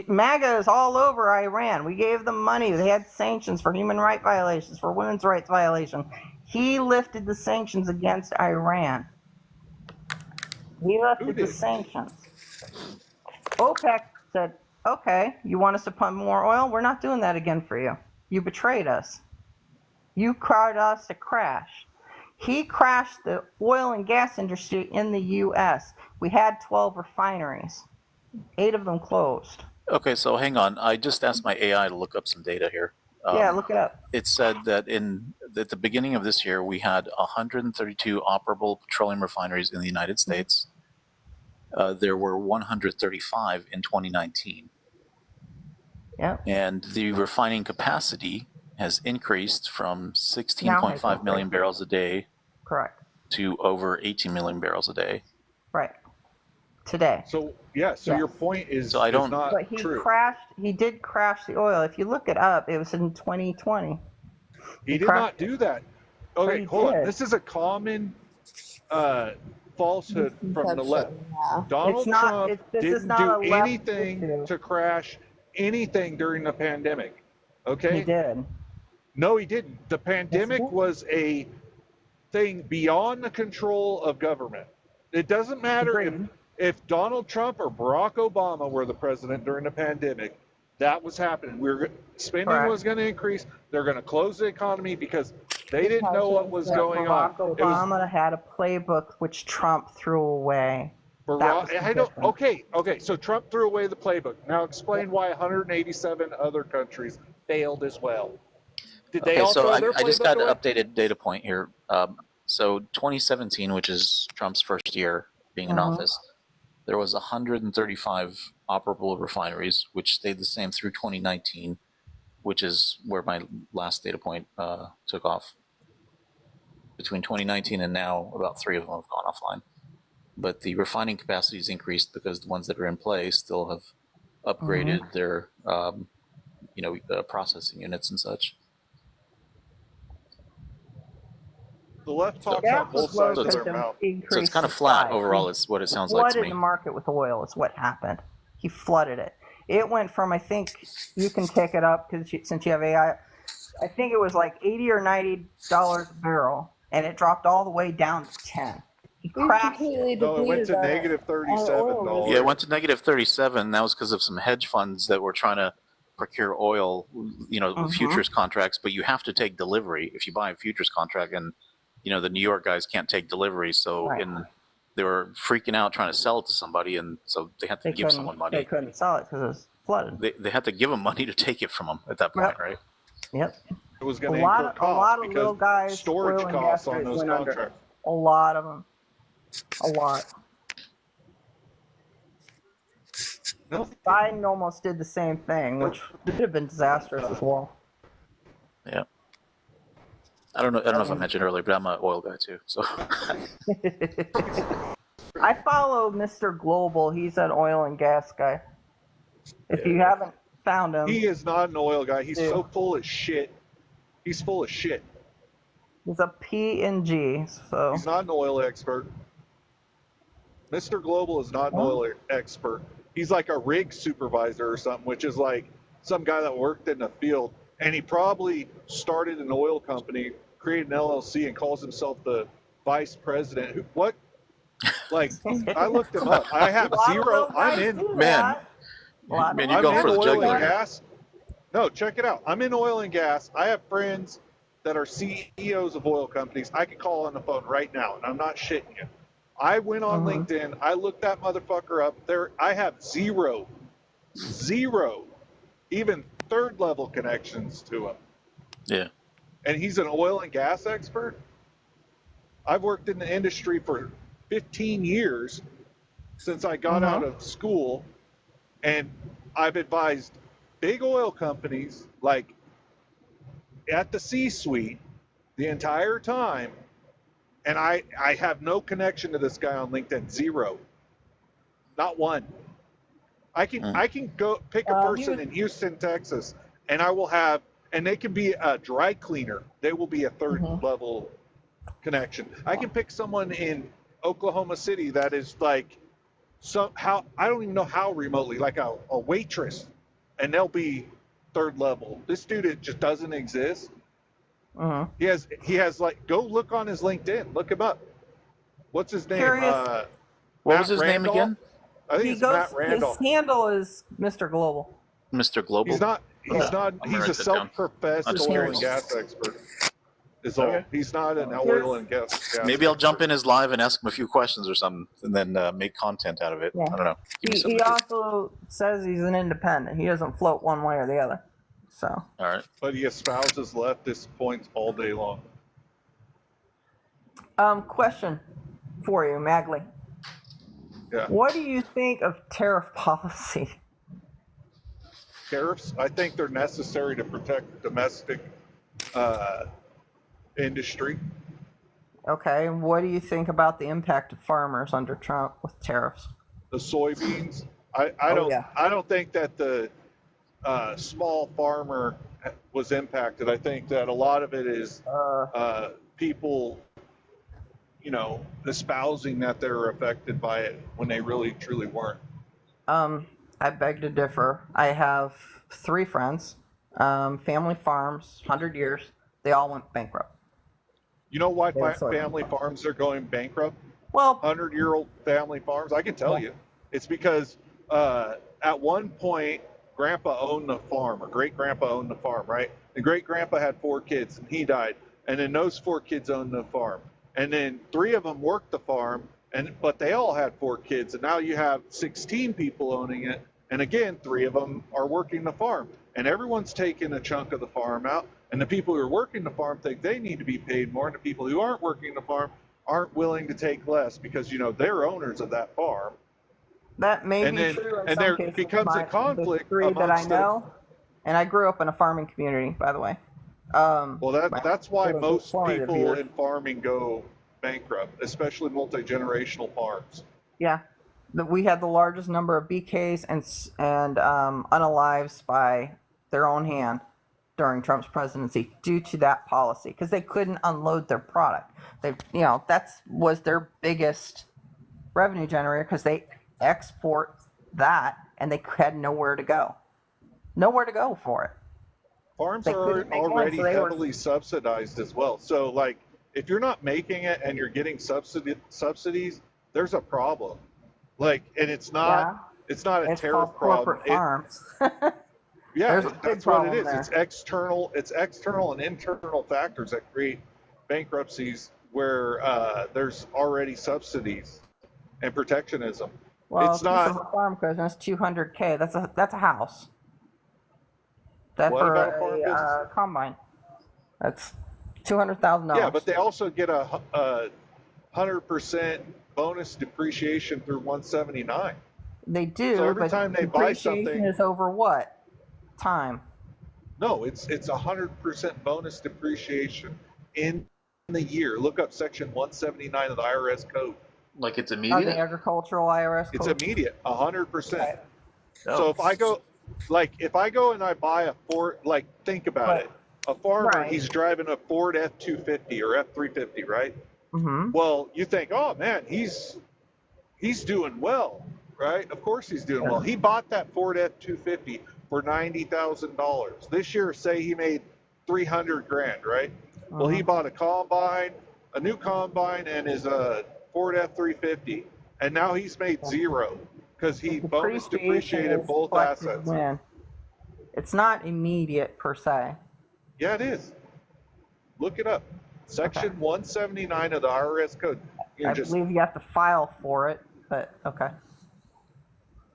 MAGA is all over Iran. We gave them money. They had sanctions for human rights violations, for women's rights violations. He lifted the sanctions against Iran. He lifted the sanctions. OPEC said, okay, you want us to pump more oil? We're not doing that again for you. You betrayed us. You caused us to crash. He crashed the oil and gas industry in the U.S. We had 12 refineries. 8 of them closed. Okay, so hang on. I just asked my AI to look up some data here. Yeah, look it up. It said that at the beginning of this year, we had 132 operable petroleum refineries in the United States. There were 135 in 2019. Yeah. And the refining capacity has increased from 16.5 million barrels a day. Correct. To over 18 million barrels a day. Right. Today. So your point is, so I don't, not but he true. He did crash the oil. If you look it up, it was in 2020. He did not do that. Okay, hold on. This is a common falsehood from the left. Yeah. Donald Trump didn't do anything issue. to crash anything during the pandemic. Okay? He did. No, he didn't. The pandemic was a thing beyond the control of government. It doesn't matter if Donald Trump or Barack Obama were the president during the pandemic. That was happening. Spending was going to increase. They're going to close the economy because they didn't know what was going on. Barack Obama had a playbook which Trump threw away. Okay. So Trump threw away the playbook. Now explain why 187 other countries failed as well. Did they all throw their playbook I just got away? an updated data point here. So 2017, which is Trump's first year being in office, there was 135 operable refineries, which stayed the same through 2019, which is where my last data point took off. Between 2019 and now, about 3 of them have gone offline. But the refining capacity has increased because the ones that are in play still have upgraded their, processing units and such. The left talks on both sides of their mouth. So it's kind of flat overall, is what it sounds like to me. Flooded the market with oil is what happened. He flooded it. It went from, I think you can pick it up since you have AI, I think it was like $80 or $90 a barrel, and it dropped all the way down to 10. He crashed it. No, it went to negative $37. Yeah, it went to negative 37. That was because of some hedge funds that were trying to procure oil, futures contracts, but you have to take delivery if you buy a futures contract, and the New York guys can't take delivery, so they were freaking out trying to sell it to somebody, and so they had to give someone money. They couldn't sell it because it was flooded. They had to give them money to take it from them at that point, right? Yep. It was going to incur costs. A lot of little guys, storage costs on those contracts. A lot of them. A lot. No. Biden almost did the same thing, which could have been disastrous as well. Yeah. I don't know if I mentioned earlier, but I'm an oil guy too. So I follow Mr. Global. He's an oil and gas guy. If you haven't found him, he is not an oil guy. He's so full of shit. He's full of shit. He's a P&G. So he's not an oil expert. Mr. Global is not an oil expert. He's like a rig supervisor or something, which is like some guy that worked in the field, and he probably started an oil company, created an LLC, and calls himself the vice president. What? Like, I looked him up. I have zero. I'm in. Man, you're going for the jugular here. Gas. No, check it out. I'm in oil and gas. I have friends that are CEOs of oil companies. I can call on the phone right now, and I'm not shitting you. I went on LinkedIn. I looked that motherfucker up. There, I have zero, even third-level connections to him. Yeah. And he's an oil and gas expert. I've worked in the industry for 15 years since I got out of school, and I've advised big oil companies, like at the C-suite, the entire time, and I have no connection to this guy on LinkedIn. Zero. Not one. I can go pick a person in Houston, Texas, and I will have, and they can be a dry cleaner. They will be a third level connection. I can pick someone in Oklahoma City that is like somehow, I don't even know how remotely, like a waitress, and they'll be third level. This dude, it just doesn't exist. He has like, go look on his LinkedIn, look him up. What's his name? What was his name again? I think it's Matt Randolph. His handle is Mr. Global. Mr. Global. He's a self-professed oil and gas expert. Is all. He's not an oil and gas. Maybe I'll jump in his live and ask him a few questions or something, and then make content out of it. Yeah. I don't know. He also says he's an independent. He doesn't float one way or the other. So. All right. But he espouses leftist points all day long. Question for you, Magley. Yeah. What do you think of tariff policy? Tariffs, I think they're necessary to protect domestic industry. Okay, what do you think about the impact of farmers under Trump with tariffs? The soybeans, I don't think that the small farmer was impacted. I think that a lot of it is people, espousing that they're affected by it when they really truly weren't. I beg to differ. I have 3 friends, family farms, 100 years. They all went bankrupt. You know why family farms are going bankrupt? Well, 100-year-old family farms, I can tell you. It's because at one point, Grandpa owned the farm, or great-grandpa owned the farm, right? The great-grandpa had 4 kids, and he died. And then those 4 kids owned the farm. And then 3 of them worked the farm, but they all had 4 kids. And now you have 16 people owning it. And again, 3 of them are working the farm. And everyone's taking a chunk of the farm out. And the people who are working the farm think they need to be paid more. And the people who aren't working the farm aren't willing to take less because, they're owners of that farm. That may be true in some cases. Becomes a conflict. The 3 that I know, and I grew up in a farming community, by the way. Well, that's why most people in farming go bankrupt, especially multi-generational farms. Yeah. We had the largest number of BKs and unalives by their own hand during Trump's presidency due to that policy because they couldn't unload their product. That was their biggest revenue generator because they export that and they had nowhere to go for it. Farms are already heavily subsidized as well. So, like, if you're not making it and you're getting subsidies, there's a problem. Like, and it's not a tariff problem. Corporate farms. That's what it is. There. It's external and internal factors that create bankruptcies where there's already subsidies and protectionism. Well, it's not a farm because that's $200K. That's a house. That's for a combine. That's $200,000. Yeah, but they also get a 100% bonus depreciation through 179. They do. So every time they buy something, is over what time? No, it's 100% bonus depreciation in the year. Look up section 179 of the IRS code. Like it's immediate. The agricultural IRS code. It's immediate, 100%. Okay. So if I go and I buy a Ford, like think about it, a farmer, he's driving a Ford F-250 or F-350, right? Mm-hmm. Well, you think, oh man, he's doing well, right? Of course he's doing well. He bought that Ford F-250 for $90,000. This year, say he made 300 grand, right? Well, he bought a combine, a new combine, and his Ford F-350, and now he's made zero because he bonus depreciated both assets. When it's not immediate per se. Yeah, it is. Look it up. Section 179 of the IRS code. I believe you have to file for it, but okay.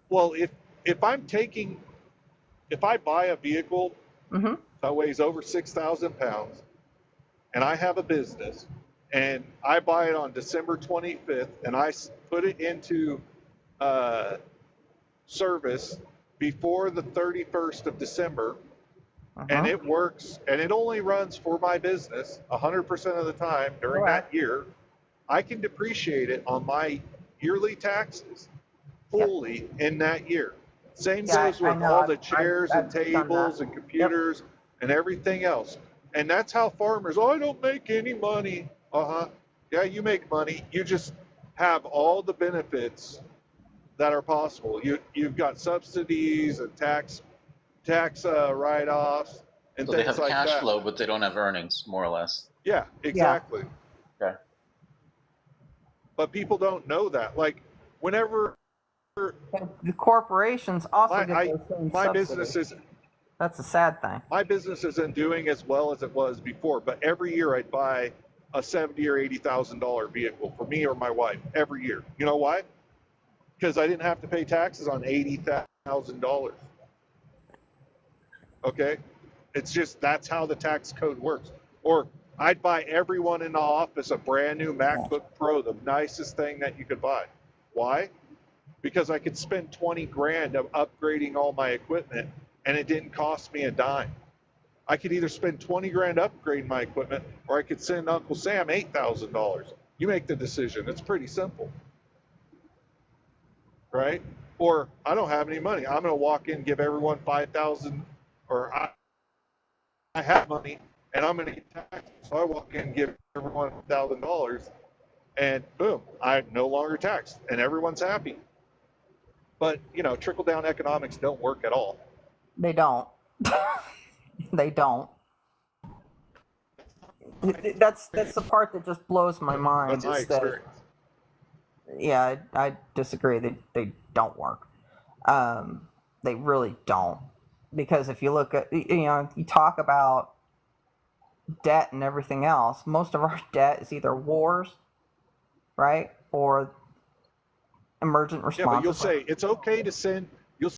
Well, if I buy a vehicle that weighs over 6,000 pounds, and I have a business, and I buy it on December 25th, and I put it into service before the 31st of December, and it works, and it only runs for my business 100% of the time during that year, I can depreciate it on my yearly taxes fully in that year. Same goes with all the chairs and tables and computers and everything else. And that's how farmers, I don't make any money. Yeah, you make money. You just have all the benefits that are possible. You've got subsidies and tax write-offs and so things like that. They have cash flow, but they don't have earnings, more or less. Yeah, exactly. Okay. But people don't know that. Like, whenever the corporations also get those same my subsidies. business is. That's a sad thing. My business isn't doing as well as it was before, but every year I'd buy a $70,000 or $80,000 vehicle for me or my wife every year. You know why? Because I didn't have to pay taxes on $80,000. Okay, it's just that's how the tax code works. Or I'd buy everyone in the office a brand new MacBook Pro, the nicest thing that you could buy. Why? Because I could spend 20 grand of upgrading all my equipment, and it didn't cost me a dime. I could either spend 20 grand upgrading my equipment, or I could send Uncle Sam $8,000. You make the decision. It's pretty simple, right? Or I don't have any money. I'm going to walk in and give everyone $5,000, or I have money and I'm going to get taxed. So I walk in and give everyone $1,000, and boom, I'm no longer taxed, and everyone's happy. But trickle down economics don't work at all. They don't. They don't. That's the part that just blows my mind. That's my experience. Yeah, I disagree. They don't work. They really don't. Because if you look at, you talk about debt and everything else, most of our debt is either wars, right, or emergent response. Yeah, but you'll say it's okay to send